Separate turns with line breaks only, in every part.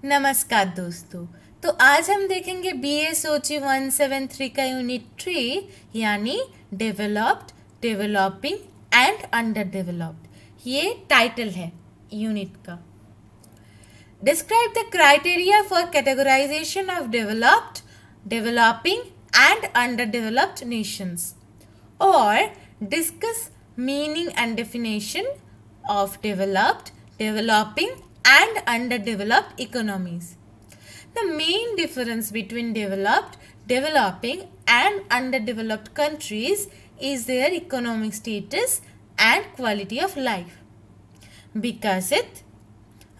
नमस्कार दोस्तों। तो आज हम देखेंगे BSOC 173 का यूनिट 3 यानी developed, developing and under developed. ये टाइटल है यूनिट का। Describe the criteria for categorization of developed, developing and under developed nations और discuss meaning and definition of developed, developing and underdeveloped economies. The main difference between developed, developing and underdeveloped countries is their economic status and quality of life. विकसित,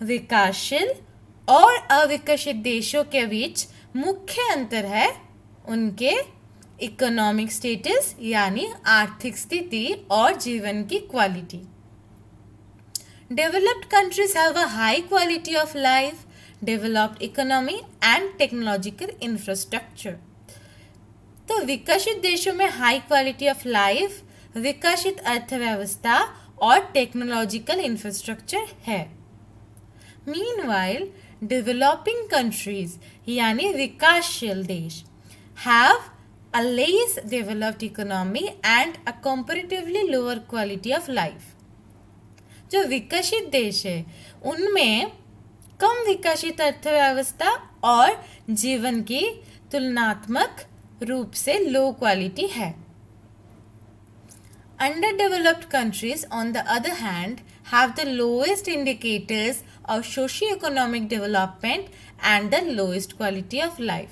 विकासशील और अविकसित देशों के बीच मुख्य अंतर है उनके इकोनॉमिक स्टेटस यानी आर्थिक स्थिति और जीवन की quality. Developed countries have a high quality of life, developed economy and technological infrastructure. तो विकसित देशों में हाई क्वालिटी ऑफ लाइफ, विकसित अर्थव्यवस्था और टेक्नोलॉजिकल इंफ्रास्ट्रक्चर है। Meanwhile, developing countries यानी विकासशील देश have a less developed economy and a comparatively lower quality of life. जो विकसित देश है उनमें कम विकसित अर्थव्यवस्था और जीवन की तुलनात्मक रूप से लो क्वालिटी है। Under developed countries on the other hand have the lowest indicators of socio economic development and the lowest quality of life.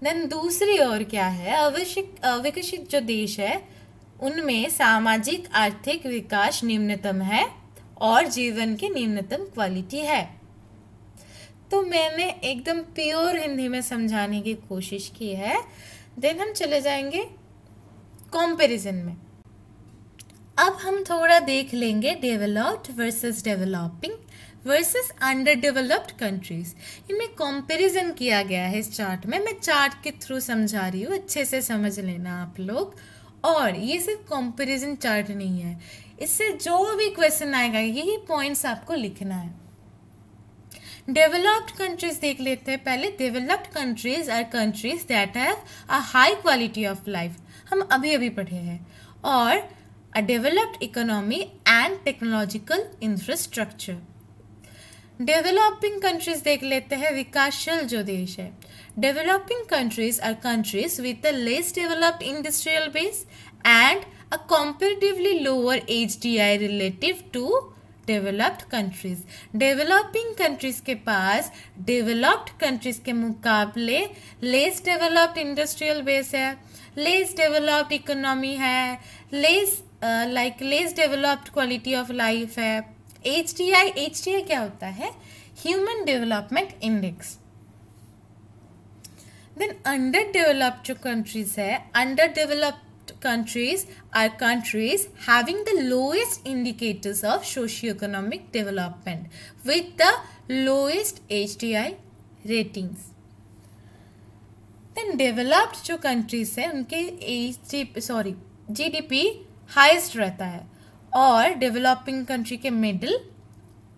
Then दूसरी ओर क्या है, अविकसित जो देश है उनमें सामाजिक आर्थिक विकास निम्नतम है और जीवन की निम्नतम क्वालिटी है। तो मैंने एकदम प्योर हिंदी में समझाने की कोशिश की है। देन हम चले जाएंगे कंपैरिजन में। अब हम थोड़ा देख लेंगे developed versus developing versus under developed countries. इनमें कंपैरिजन किया गया है इस चार्ट में। मैं चार्ट के थ्रू समझा रही हूँ, अच्छे से समझ लेना आप लोग। और ये सिर्फ कंपैरिजन चार्ट नहीं है, इससे जो भी क्वेश्चन आएगा यही पॉइंट्स आपको लिखना है। डेवलप्ड कंट्रीज देख लेते हैं पहले। Developed countries are countries that have a high quality of life, हम अभी अभी पढ़े हैं, और a developed economy and technological infrastructure. Developing countries देख लेते हैं, विकासशील जो देश है। Developing countries are countries with a less developed industrial base and a comparatively lower HDI relative to developed countries. Developing countries के पास developed countries के मुकाबले less developed industrial base है, less developed economy है, less developed quality of life है। HDI क्या होता है? Human Development Index. Then underdeveloped जो countries है, underdeveloped countries are countries having the lowest indicators of socio-economic development with the lowest HDI ratings. Then developed जो countries है उनके GDP highest रहता है और डेवलपिंग कंट्री के मिडिल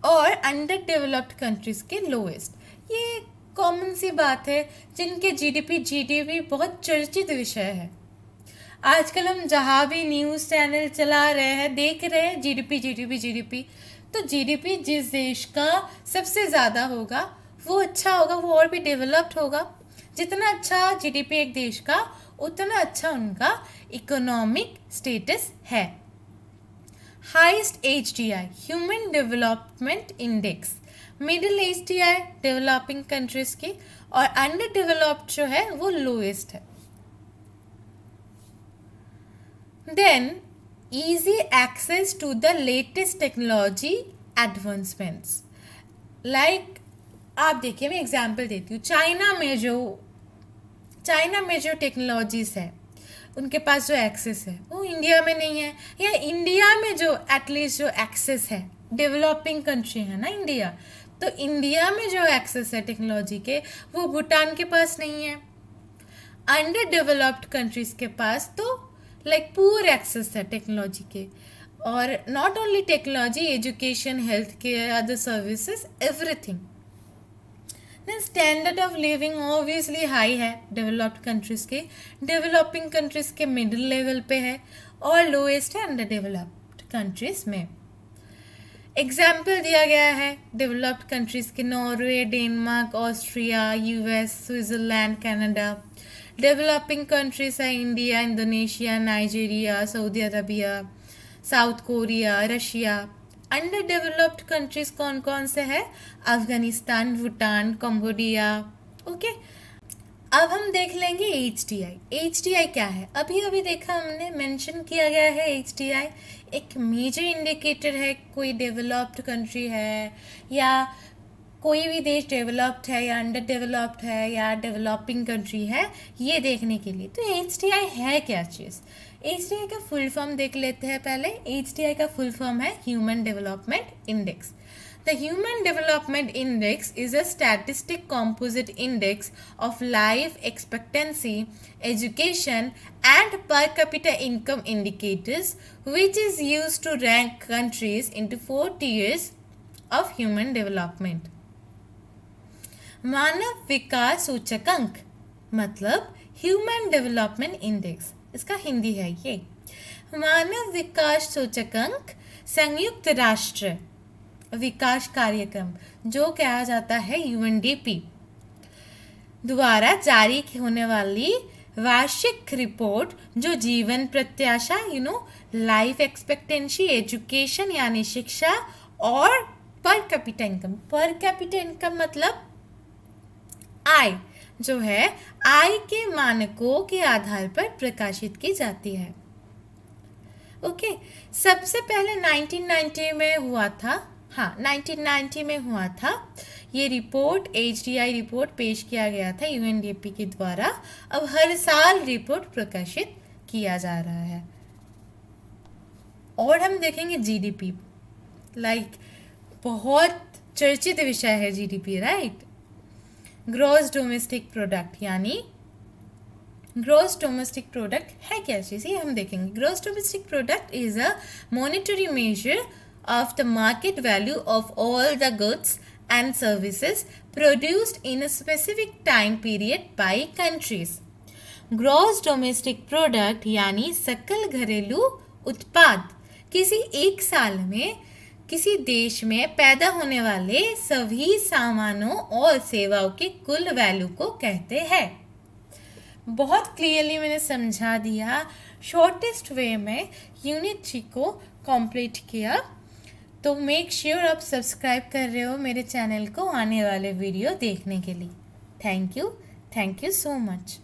और अंडर डेवलप्ड कंट्रीज के लोएस्ट। ये कॉमन सी बात है, जिनके जीडीपी बहुत चर्चित विषय है। आजकल हम जहाँ भी न्यूज़ चैनल चला रहे हैं देख रहे हैं जीडीपी। तो जीडीपी जिस देश का सबसे ज़्यादा होगा वो अच्छा होगा, वो और भी डेवलप्ड होगा। जितना अच्छा जीडीपी एक देश का उतना अच्छा उनका इकोनॉमिक स्टेटस है। Highest HDI human development index, middle HDI developing countries की, और अंडर डेवलप्ड जो है वो लोएस्ट है। Then easy access to the latest technology advancements. Like आप देखिए, मैं एग्जांपल देती हूँ। चाइना में जो टेक्नोलॉजीज है उनके पास जो एक्सेस है वो इंडिया में नहीं है, या इंडिया में जो एटलीस्ट जो एक्सेस है, डेवलपिंग कंट्री है ना इंडिया, तो इंडिया में जो एक्सेस है टेक्नोलॉजी के वो भूटान के पास नहीं है। अंडर डेवलप्ड कंट्रीज के पास तो पूर एक्सेस है टेक्नोलॉजी के, और not only technology, education, health care, other services, everything. Then standard of living obviously high है डेवलप्ड कंट्रीज़ के, डेवलपिंग कंट्रीज़ के मिडिल लेवल पे है और लोएस्ट है अंडर डेवलप्ड कंट्रीज़ में। एग्जाम्पल दिया गया है डेवलप्ड कंट्रीज़ के Norway, Denmark, Austria, US, Switzerland, Canada. Developing countries है India, Indonesia, Nigeria, Saudi Arabia, South Korea, Russia. Under developed countries कौन कौन से हैं? अफगानिस्तान, भूटान, कंबोडिया। ओके, अब हम देख लेंगे HDI। HDI क्या है? अभी अभी देखा हमने, मेंशन किया गया है HDI एक मेजर इंडिकेटर है, कोई डेवलप्ड कंट्री है या कोई भी देश डेवलप्ड है या अंडर डेवलप्ड है या डेवलपिंग कंट्री है, ये देखने के लिए। तो HDI है क्या चीज़? HDI का फुल फॉर्म देख लेते हैं पहले। HDI का फुल फॉर्म है human development index. The Human Development Index is a statistic composite index of life expectancy, education, and per capita income indicators, which is used to rank countries into 4 tiers of human development. मानव विकास सूचकांक मतलब human development index, इसका हिंदी है ये। मानव विकास सूचकांक संयुक्त राष्ट्र विकास कार्यक्रम, जो कहा जाता है UNDP, द्वारा जारी होने वाली वार्षिक रिपोर्ट जो जीवन प्रत्याशा लाइफ एक्सपेक्टेंसी, एजुकेशन यानी शिक्षा और per capita income. Per capita income मतलब आय, जो है आय के मानकों के आधार पर प्रकाशित की जाती है। ओके, सबसे पहले 1990 में हुआ था। हाँ, 1990 में हुआ था ये रिपोर्ट, HDI रिपोर्ट पेश किया गया था UNDP के द्वारा। अब हर साल रिपोर्ट प्रकाशित किया जा रहा है। और हम देखेंगे GDP, बहुत चर्चित विषय है GDP, right? Gross domestic product, यानी ग्रॉस डोमेस्टिक प्रोडक्ट है क्या चीज़, ये हम देखेंगे। Gross domestic product is a monetary measure of the market value of all the goods and services produced in a specific time period by countries. Gross domestic product यानी सकल घरेलू उत्पाद किसी एक साल में किसी देश में पैदा होने वाले सभी सामानों और सेवाओं के कुल वैल्यू को कहते हैं। बहुत क्लियरली मैंने समझा दिया, शॉर्टेस्ट वे में यूनिट 3 को कंप्लीट किया। तो मेक श्योर आप सब्सक्राइब कर रहे हो मेरे चैनल को आने वाले वीडियो देखने के लिए। Thank you so much.